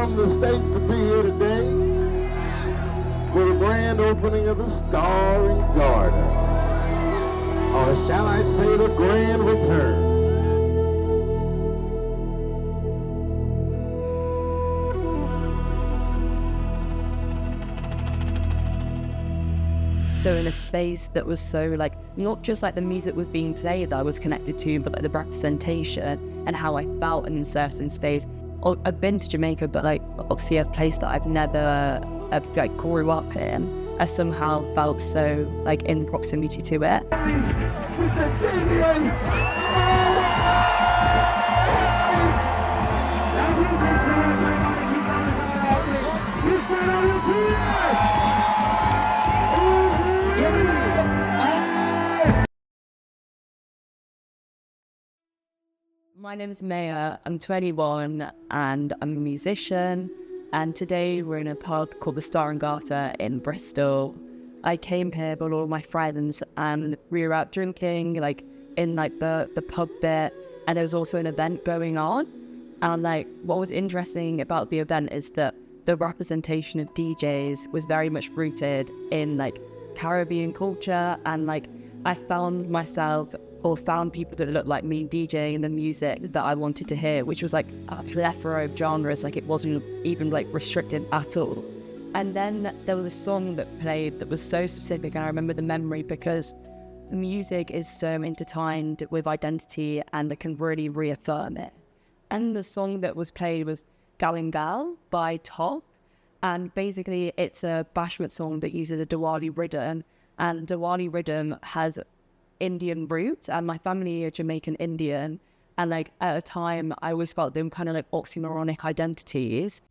from the States to be here today for the grand opening of the Star and Garter, or shall I say the grand return. So in a space that was so like, not just like the music was being played that I was connected to, but like the representation and how I felt in a certain space. I've been to Jamaica, but like obviously a place that I've never like grew up in, I somehow felt so like in proximity to it. Mr. Damian! My name is Maia, I'm 21 and I'm a musician, and today we're in a pub called the Star and Garter in Bristol. I came here with all my friends and we were out drinking like in like the pub bit, and there was also an event going on, and like what was interesting about the event is that the representation of DJs was very much rooted in like Caribbean culture, and like I found myself or found people that looked like me DJing the music that I wanted to hear, which was like a plethora of genres, like it wasn't even like restricted at all. And then there was a song that played that was so specific, and I remember the memory because music is so intertwined with identity and it can really reaffirm it. And the song that was played was Gal by Top, and basically it's a bashment song that uses a Diwali rhythm, and Diwali rhythm has Indian roots, and my family are Jamaican Indian, and like at a time I always felt them kind of like oxymoronic identities.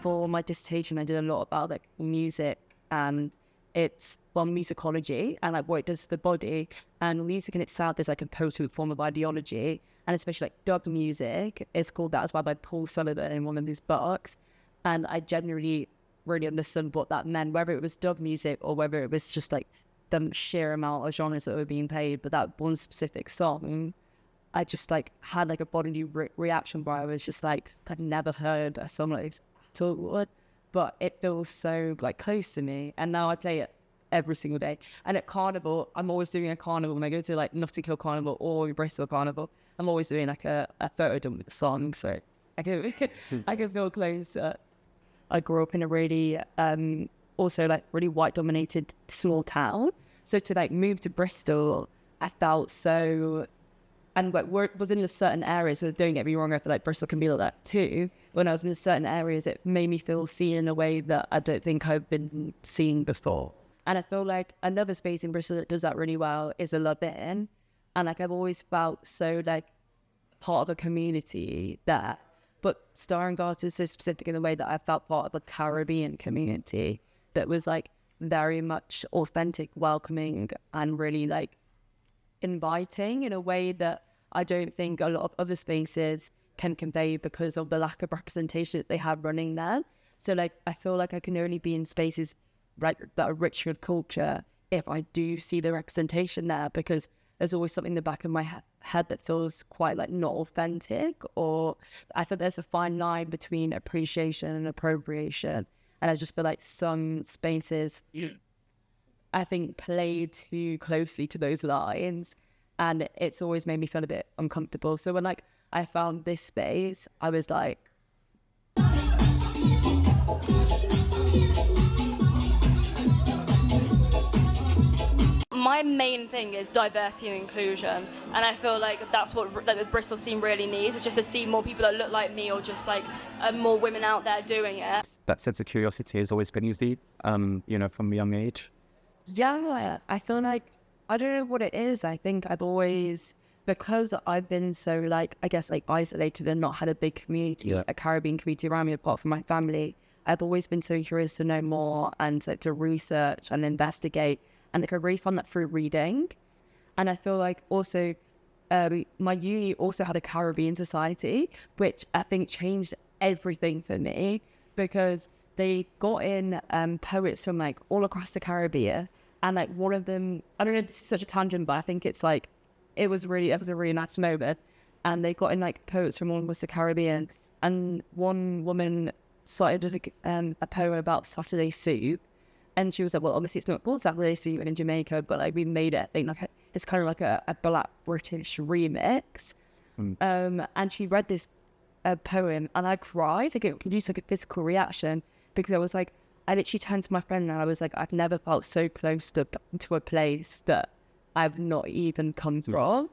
For my dissertation, I did a lot about like music, and it's musicology and like what it does to the body, and music in itself is like a potent form of ideology, and especially like dub music is called that as well by Paul Sullivan in one of his books, and I genuinely really understood what that meant, whether it was dub music or whether it was just like the sheer amount of genres that were being played. But that one specific song, I just like had like a bodily reaction where I was just like, I've never heard a song like this at all, but it feels so like close to me, and now I play it every single day. And at Carnival, I'm always doing a carnival. When I go to like Notting Hill Carnival or Bristol Carnival, I'm always doing like a photo dump with the song, so I can I can feel closer. I grew up in a really also like really white dominated small town, so to like move to Bristol, I felt so, and like was in a certain areas, so don't get me wrong, I feel like Bristol can be like that too. When I was in certain areas, it made me feel seen in a way that I don't think I've been seen before. And I feel like another space in Bristol that does that really well is a Love In. And like I've always felt so like part of a community there. But Star and Garter is so specific in the way that I felt part of a Caribbean community that was like very much authentic, welcoming, and really like inviting in a way that I don't think a lot of other spaces can convey because of the lack of representation that they have running there. So like I feel like I can only be in spaces right that are rich with culture if I do see the representation there, because there's always something in the back of my head that feels quite like not authentic, or I think there's a fine line between appreciation and appropriation, and I just feel like some spaces I think play too closely to those lines, and it's always made me feel a bit uncomfortable. So when like I found this space, I was like, my main thing is diversity and inclusion, and I feel like that's what the Bristol scene really needs, is just to see more people that look like me, or just like more women out there doing it. That sense of curiosity has always been easy, from a young age. Yeah, I feel like, I don't know what it is. I think I've always, because I've been so like, I guess like isolated and not had a big community, a Caribbean community around me apart from my family, I've always been so curious to know more and like, to research and investigate. And like I really found that through reading. And I feel like also my uni also had a Caribbean society, which I think changed everything for me, because they got in poets from like all across the Caribbean, and like one of them, I don't know if this is such a tangent, but I think it's like it was a really nice moment, and they got in like poets from all across the Caribbean, and one woman started a poem about Saturday soup, and she was like, well, obviously it's not called Saturday soup in Jamaica, but like we made it, I think, like it's kind of like a Black British remix. And she read this poem, and I cried. Like, it produced like a physical reaction, because I was like, I literally turned to my friend and I was like, I've never felt so close to a place that I've not even come from,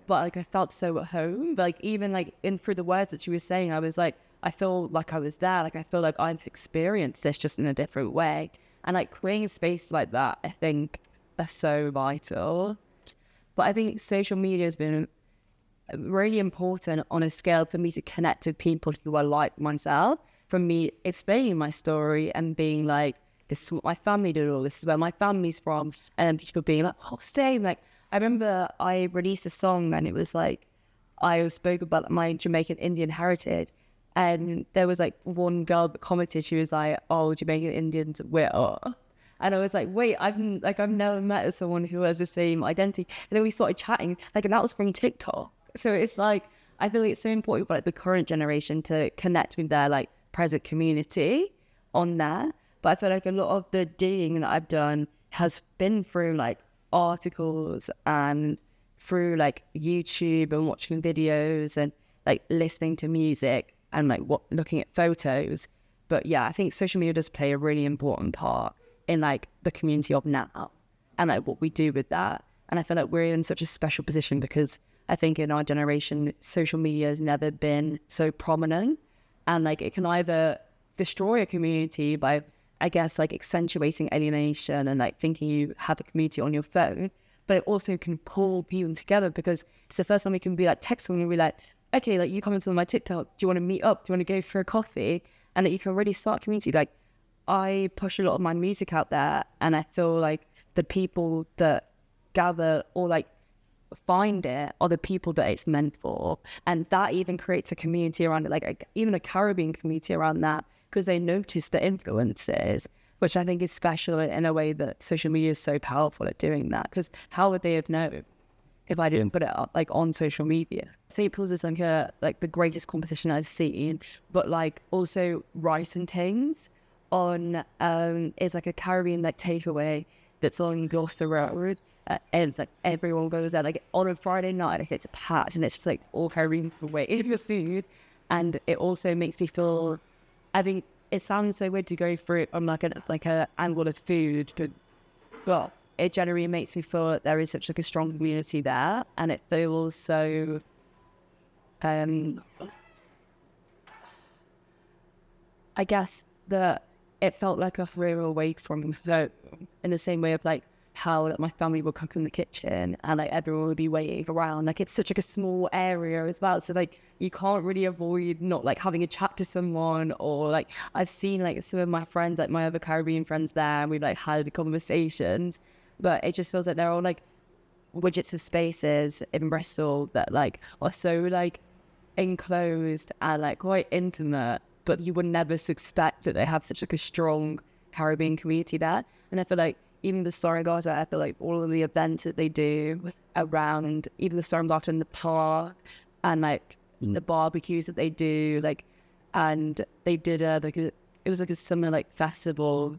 but like I felt so at home. But, like, even like in through the words that she was saying, I was like, I feel like I was there. Like, I feel like I've experienced this just in a different way. And like creating space like that, I think, are so vital. But I think social media has been really important on a scale for me to connect with people who are like myself, from me explaining my story and being like, this is what my family did, or this is where my family's from, and then people being like, oh, same. Like, I remember I released a song and it was like, I spoke about my Jamaican Indian heritage, and there was like one girl that commented, she was like, oh, Jamaican Indians, we're and I was like, wait, I've never met someone who has the same identity. And then we started chatting, like, and that was from TikTok. So it's like, I feel like it's so important for like the current generation to connect with their like present community on there. But I feel like a lot of the digging that I've done has been through like articles and through like YouTube and watching videos and like listening to music and like looking at photos. But yeah, I think social media does play a really important part in like the community of now and like what we do with that. And I feel like we're in such a special position, because I think in our generation, social media has never been so prominent, and like it can either destroy a community by, I guess, like accentuating alienation and like thinking you have a community on your phone, but it also can pull people together, because it's the first time we can be like texting and be like, okay, like you come into my TikTok, do you want to meet up? Do you want to go for a coffee? And that you can really start a community. Like, I push a lot of my music out there, and I feel like the people that gather or like find it are the people that it's meant for, and that even creates a community around it, like even a Caribbean community around that, because they notice the influences, which I think is special in a way that social media is so powerful at doing that. Because how would they have known if I didn't put it up like on social media? St. Paul's is like the greatest competition I've seen, but like also Rice and Tings on is like a Caribbean like takeaway that's on Gloucester Road, and like everyone goes there like on a Friday night. Like, it's packed, and it's just like all Caribbean waiting for food, and it also makes me feel. I think it sounds so weird to go through it on like a angle of food, but well, it generally makes me feel that there is such like a strong community there, and it feels so. I guess that it felt like a real away from home, in the same way of like how like, my family would cook in the kitchen and like everyone would be waiting around. Like, it's such like a small area as well, so like you can't really avoid not like having a chat to someone. Or like I've seen like some of my friends, like my other Caribbean friends there, and we've like had conversations, but it just feels like they're all like widgets of spaces in Bristol that like are so like enclosed and like quite intimate, but you would never suspect that they have such like a strong Caribbean community there. And I feel like even the Star and Garter, I feel like all of the events that they do around even the Star and Garter in the park, and like the barbecues that they do, like, and they did it was like a summer like festival,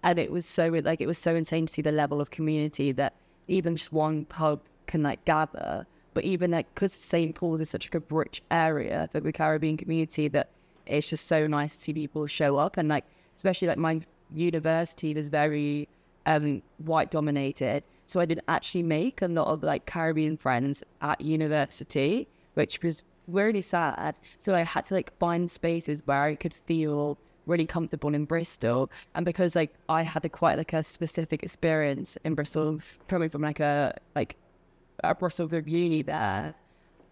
and it was so insane to see the level of community that even just one pub can like gather. But even like, because St. Paul's is such like a rich area for the Caribbean community, that it's just so nice to see people show up. And like, especially like my university was very white dominated, so I didn't actually make a lot of like Caribbean friends at university, which was really sad. So I had to like find spaces where I could feel really comfortable in Bristol. And because like I had quite like a specific experience in Bristol, coming from like a Bristol uni there,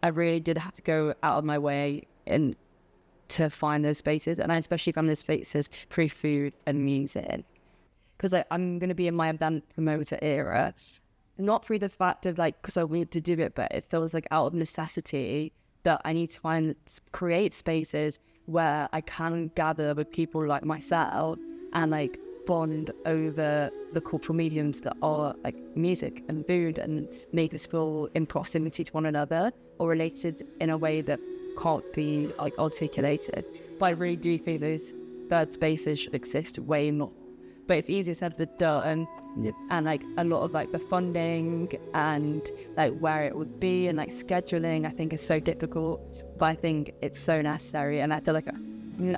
I really did have to go out of my way and to find those spaces. And I especially found those spaces through food and music, because like, I'm going to be in my event promoter era, not through the fact of like, because I want to do it, but it feels like out of necessity that I need to create spaces where I can gather with people like myself and like bond over the cultural mediums that are like music and food, and make us feel in proximity to one another or related in a way that can't be like articulated. But I really do think those third spaces should exist way more. But it's easier said than done. Yep. And like a lot of like the funding and like where it would be and like scheduling, I think is so difficult, but I think it's so necessary. And I feel like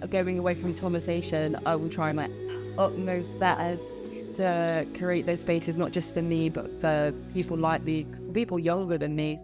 going away from this conversation, I will try my utmost best to create those spaces, not just for me, but for people like me, people younger than me.